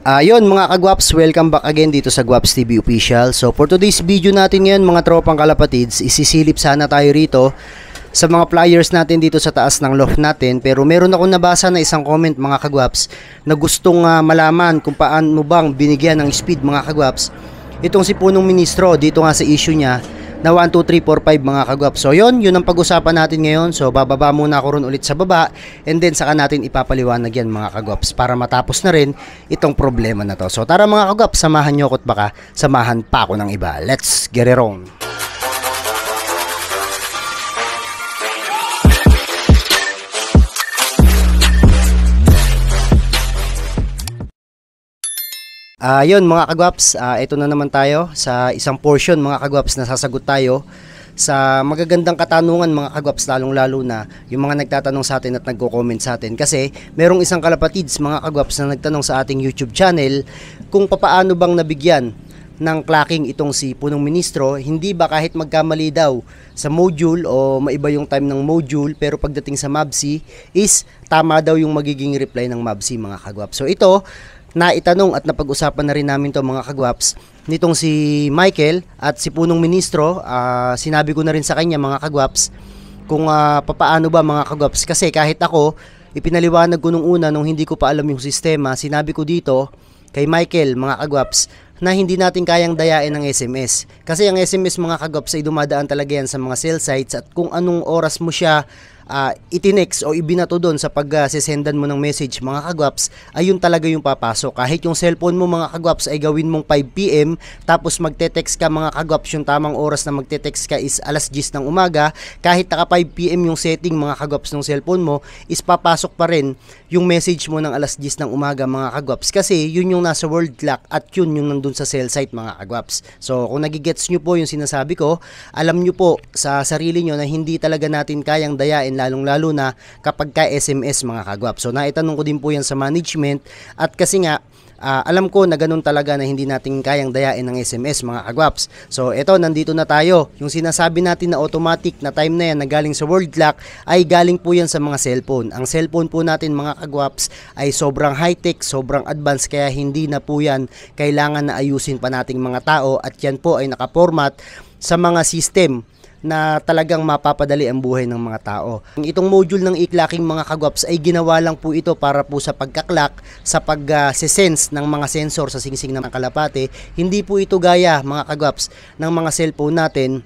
Ayun mga kagwaps, welcome back again dito sa Gwaps TV Official. So for today's video natin ngayon mga tropang kalapatids, isisilip sana tayo rito sa mga flyers natin dito sa taas ng loft natin. Pero meron akong nabasa na isang comment mga kagwaps na gustong malaman kung paano bang binigyan ng speed mga kagwaps itong si punong ministro dito nga sa issue niya na 1, 2, 3, 4, 5 mga kagwaps. So yun ang pag-usapan natin ngayon. So bababa muna ako ron ulit sa baba and then saka natin ipapaliwanag yan mga kagwaps para matapos na rin itong problema na to. So tara mga kagwaps, samahan nyo ko at baka samahan pa ako ng iba. Let's get it on! Yun mga kagwaps, ito na naman tayo sa isang portion mga kagwaps na sasagot tayo sa magagandang katanungan mga kagwaps, lalong lalo na yung mga nagtatanong sa atin at nagko-comment sa atin. Kasi merong isang kalapatids mga kagwaps na nagtanong sa ating YouTube channel kung papaano bang nabigyan ng clacking itong si punong ministro. Hindi ba kahit magkamali daw sa module o maiba yung time ng module, pero pagdating sa MABC is tama daw yung magiging reply ng MABC mga kagwaps. So ito na itanong at napag-usapan na rin namin to mga kagwaps nitong si Michael at si punong ministro. Sinabi ko na rin sa kanya mga kagwaps kung papaano ba mga kagwaps, kasi kahit ako ipinaliwanag ko nung una nung hindi ko pa alam yung sistema. Sinabi ko dito kay Michael mga kagwaps na hindi natin kayang dayain ng SMS, kasi ang SMS mga kagwaps ay dumadaan talaga yan sa mga cell sites, at kung anong oras mo siya itinext o ibinato doon sa pag-sesendan mo ng message mga kagwaps, ayun talaga yung papasok. Kahit yung cellphone mo mga kagwaps ay gawin mong 5 PM tapos magte-text ka mga kagwaps, yung tamang oras na magte-text ka is alas 10 ng umaga, kahit naka 5 PM yung setting mga kagwaps ng cellphone mo, is papasok pa rin yung message mo ng alas 10 ng umaga mga kagwaps, kasi yun yung nasa world clock at yun yung nandun sa cell site mga kagwaps. So kung nagigets nyo po yung sinasabi ko, alam nyo po sa sarili nyo na hindi talaga natin kayang dayain, lalong-lalo na kapag ka SMS mga kagwaps. So naitanong ko din po yan sa management, at kasi nga alam ko na ganun talaga na hindi natin kayang dayain ng SMS mga kagwaps. So eto, nandito na tayo. Yung sinasabi natin na automatic na time na yan na galing sa world clock ay galing po yan sa mga cellphone. Ang cellphone po natin mga kagwaps ay sobrang high-tech, sobrang advanced, kaya hindi na po yan kailangan na ayusin pa nating mga tao, at yan po ay nakaformat sa mga system na talagang mapapadali ang buhay ng mga tao. Itong module ng e-clocking mga kagwaps ay ginawa lang po ito para po sa pagka-clock, sa pag-sense ng mga sensor sa singsing ng kalapate. Hindi po ito gaya mga kagwaps ng mga cellphone natin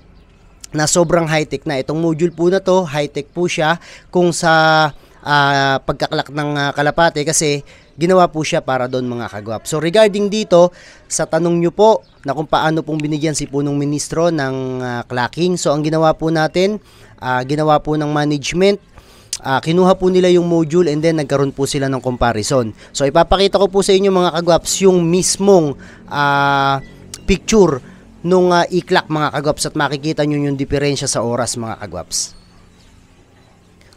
na sobrang high-tech na. Itong module po na to, high-tech po siya kung sa pagka-clock ng kalapate, kasi ginawa po siya para doon mga kagwap. So regarding dito sa tanong nyo po na kung paano pong binigyan si punong ministro ng clocking, so ang ginawa po natin, ginawa po ng management, kinuha po nila yung module and then nagkaroon po sila ng comparison. So ipapakita ko po sa inyo mga kagwaps yung mismong picture nung e-clock mga kagwaps, at makikita nyo yung diferensya sa oras mga kagwaps.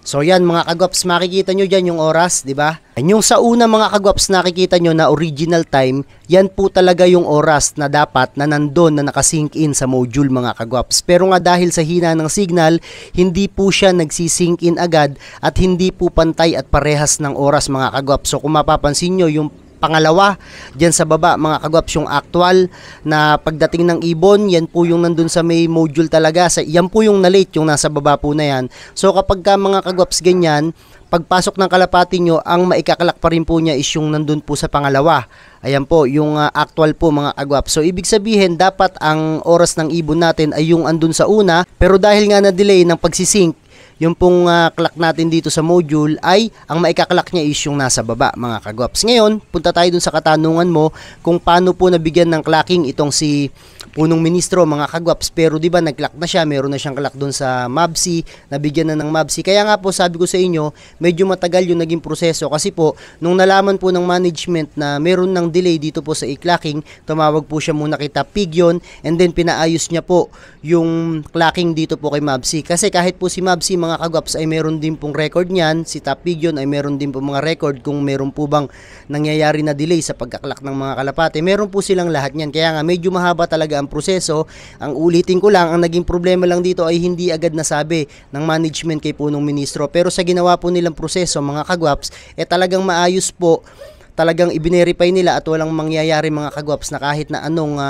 So yan mga kagwaps, makikita nyo dyan yung oras, di ba? Yung sa una mga kagwaps nakikita nyo na original time, yan po talaga yung oras na dapat na nandun, na nakasync in sa module mga kagwaps. Pero nga dahil sa hina ng signal, hindi po siya nagsisync in agad at hindi po pantay at parehas ng oras mga kagwaps. So kung mapapansin nyo, yung pangalawa dyan sa baba mga kagwaps, yung actual na pagdating ng ibon, yan po yung nandun sa may module talaga. Yan po yung na-late, yung nasa baba po na yan. So kapag ka mga kagwaps ganyan, pagpasok ng kalapati nyo, ang maikakalak pa rin po niya is yung nandun po sa pangalawa. Ayan po, yung actual po mga kagwaps. So ibig sabihin, dapat ang oras ng ibon natin ay yung andun sa una, pero dahil nga na-delay ng pagsisync, yung pong clock natin dito sa module ay ang maikakalak niya is yung nasa baba mga kagwaps. Ngayon, punta tayo dun sa katanungan mo kung paano po nabigyan ng clocking itong si punong ministro mga kagwaps. Pero di ba nag-clock na siya, meron na siyang clock dun sa MABC, nabigyan na ng MABC. Kaya nga po sabi ko sa inyo, medyo matagal yung naging proseso, kasi po nung nalaman po ng management na meron ng delay dito po sa e-clocking, tumawag po siya muna kay Top Pigeon and then pinaayos niya po yung clocking dito po kay MABC. Kasi kahit po si MABC mga kagwaps ay meron din pong record niyan, si Top Pigeon ay meron din po mga record kung meron po bang nangyayari na delay sa pagkaklak ng mga kalapate. Meron po silang lahat niyan, kaya nga medyo mahaba talaga ang proseso. Ang ulitin ko lang, ang naging problema lang dito ay hindi agad nasabi ng management kay punong ministro, pero sa ginawa po nilang proseso mga kagwaps, talagang maayos po talagang i-verify nila at walang mangyayari mga kagwaps na kahit na anong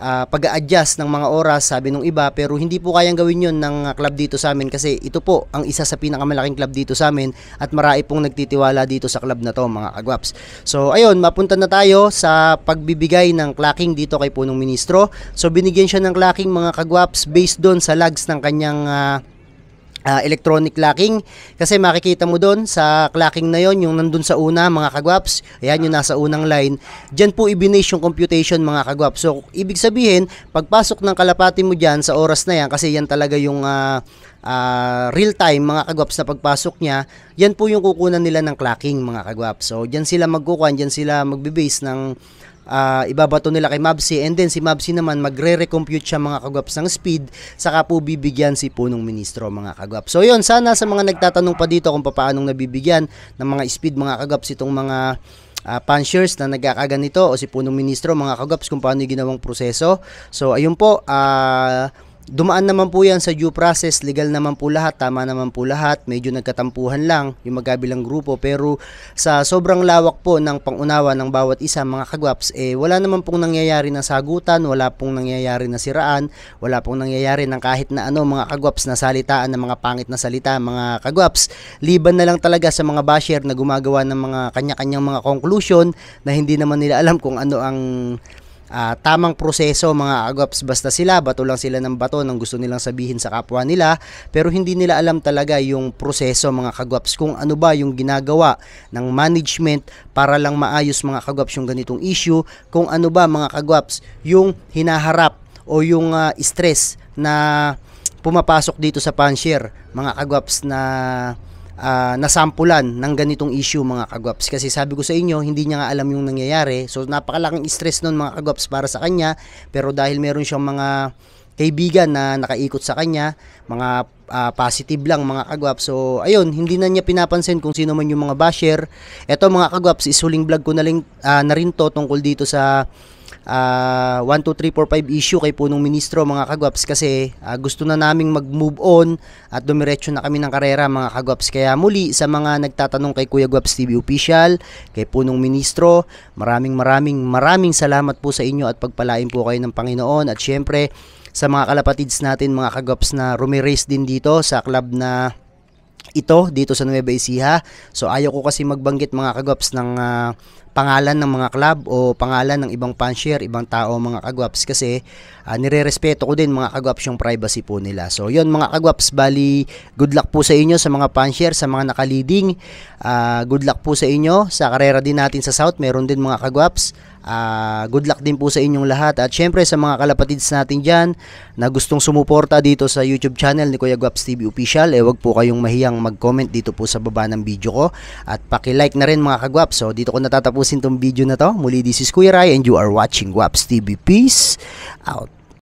pag-a-adjust ng mga oras, sabi nung iba, pero hindi po kayang gawin yun ng club dito sa amin kasi ito po ang isa sa pinakamalaking club dito sa amin at marami pong nagtitiwala dito sa club na to mga kagwaps. So ayun, mapunta na tayo sa pagbibigay ng clocking dito kay punong ministro. So binigyan siya ng clocking mga kagwaps based doon sa logs ng kanyang electronic clocking, kasi makikita mo doon sa clocking na yon, yung nandun sa una mga kagwaps, ayan yung nasa unang line, dyan po i-base yung computation mga kagwaps. So ibig sabihin, pagpasok ng kalapati mo dyan sa oras na yan, kasi yan talaga yung real time mga kagwaps na pagpasok niya, yan po yung kukunan nila ng clocking mga kagwaps. So dyan sila magkukuhan, dyan sila magbe-base ng ibabato nila kay Mabsi, and then si Mabsi naman magre-recompute siya mga kagwaps ng speed, saka po bibigyan si punong ministro mga kagwaps. So yun, sana sa mga nagtatanong pa dito kung paanong nabibigyan ng mga speed mga kagwaps itong mga punchers na nagkakaganito o si punong ministro mga kagwaps, kung paano yung ginawang proseso. So ayun po, dumaan naman po yan sa due process, legal naman po lahat, tama naman po lahat, medyo nagkatampuhan lang yung magkabilang grupo, pero sa sobrang lawak po ng pangunawa ng bawat isa mga kagwaps, wala naman pong nangyayari na sagutan, wala pong nangyayari na siraan, wala pong nangyayari ng kahit na ano mga kagwaps na salitaan ng mga pangit na salita mga kagwaps, liban na lang talaga sa mga basher na gumagawa ng mga kanya-kanyang mga conclusion na hindi naman nila alam kung ano ang tamang proseso mga kagwaps. Basta sila, bato lang sila ng bato ng gusto nilang sabihin sa kapwa nila, pero hindi nila alam talaga yung proseso mga kagwaps, kung ano ba yung ginagawa ng management para lang maayos mga kagwaps yung ganitong issue, kung ano ba mga kagwaps yung hinaharap o yung stress na pumapasok dito sa puncher mga kagwaps na nasampulan ng ganitong issue mga kagwaps. Kasi sabi ko sa inyo, hindi niya nga alam yung nangyayari, so napakalaking stress nun mga kagwaps para sa kanya, pero dahil meron siyang mga kaibigan na nakaikot sa kanya, mga positive lang mga kagwaps, so ayun, hindi na niya pinapansin kung sino man yung mga basher. Eto mga kagwaps, isuling vlog ko na rin to tungkol dito sa 1, 2, 3, 4, 5 issue kay punong ministro mga kagwaps, kasi gusto na naming mag-move on at dumiretso na kami ng karera mga kagwaps. Kaya muli sa mga nagtatanong kay Kuya Gwaps TV Official, kay punong ministro, maraming salamat po sa inyo at pagpalain po kayo ng Panginoon. At syempre sa mga kalapatids natin mga kagwaps na rumirace din dito sa club na ito dito sa Nueva Ecija. So ayaw ko kasi magbanggit mga kagwaps ng pangalan ng mga club o pangalan ng ibang puncher, ibang tao mga kagwaps, kasi nire-respeto ko din mga kagwaps yung privacy po nila. So yun mga kagwaps, bali good luck po sa inyo sa mga puncher, sa mga nakaleading, good luck po sa inyo sa karera din natin sa South, meron din mga kagwaps. Good luck din po sa inyong lahat. At syempre sa mga kalapatids natin dyan na gustong sumuporta dito sa YouTube channel ni Kuya Gwaps TV Official, wag po kayong mahiyang mag-comment dito po sa baba ng video ko at paki-like na rin mga kagwaps. So dito ko natatapusin tong video na to. Muli, this is Kuya Rai and you are watching Gwaps TV. Peace out.